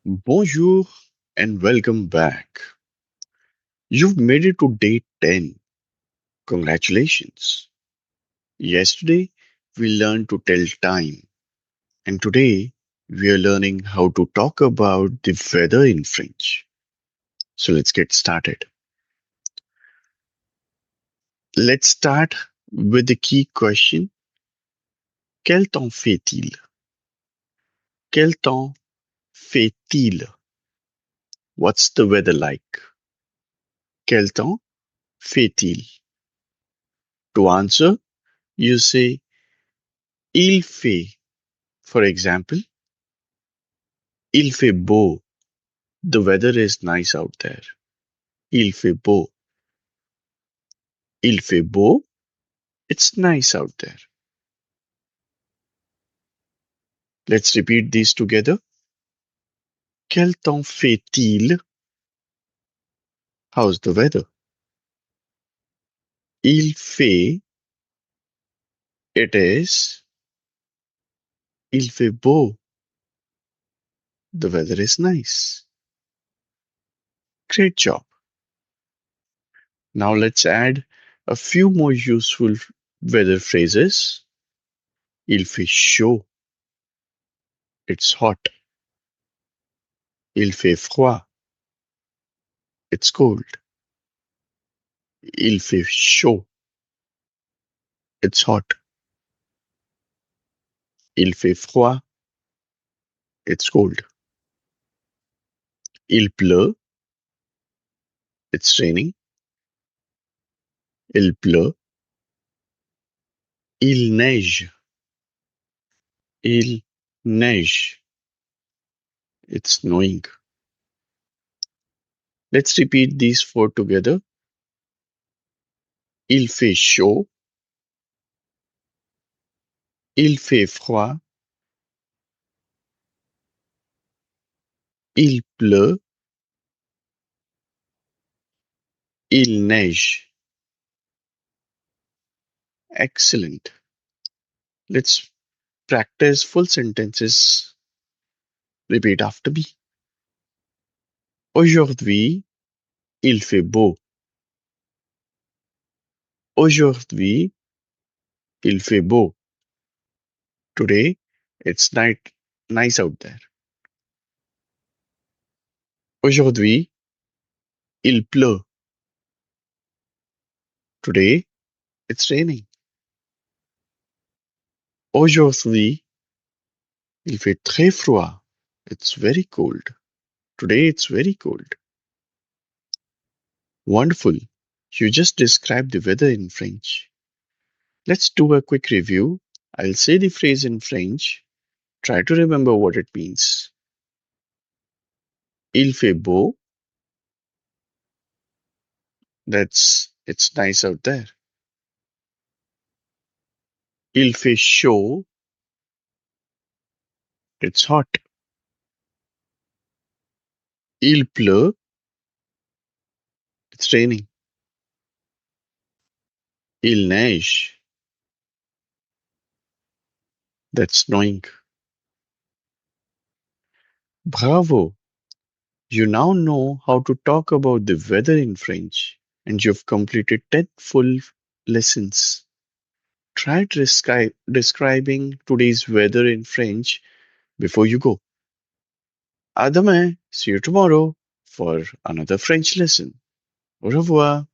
Bonjour and welcome back. You've made it to day 10. Congratulations. Yesterday, we learned to tell time, and today, we are learning how to talk about the weather in French. So let's get started. Let's start with the key question. Quel temps fait-il? Quel temps fait-il? What's the weather like? Quel temps fait-il? To answer, you say il fait. For example, il fait beau. The weather is nice out there. Il fait beau. Il fait beau. It's nice out there. Let's repeat these together. Quel temps fait-il? How's the weather? Il fait. It is. Il fait beau. The weather is nice. Great job. Now let's add a few more useful weather phrases. Il fait chaud. It's hot. Il fait froid. It's cold. Il fait chaud. It's hot. Il fait froid. It's cold. Il pleut. It's raining. Il pleut. Il neige. Il neige. It's snowing. Let's repeat these four together. Il fait chaud. Il fait froid. Il pleut. Il neige. Excellent. Let's practice full sentences. Repeat after me. Aujourd'hui, il fait beau. Aujourd'hui, il fait beau. Today, it's nice out there. Aujourd'hui, il pleut. Today, it's raining. Aujourd'hui, il fait très froid. It's very cold. Today, it's very cold. Wonderful. You just described the weather in French. Let's do a quick review. I'll say the phrase in French. Try to remember what it means. Il fait beau. It's nice out there. Il fait chaud. It's hot. Il pleut. It's raining. Il neige. That's snowing. Bravo. You now know how to talk about the weather in French, and you've completed 10 full lessons. Try describing today's weather in French before you go. À demain. See you tomorrow for another French lesson. Au revoir.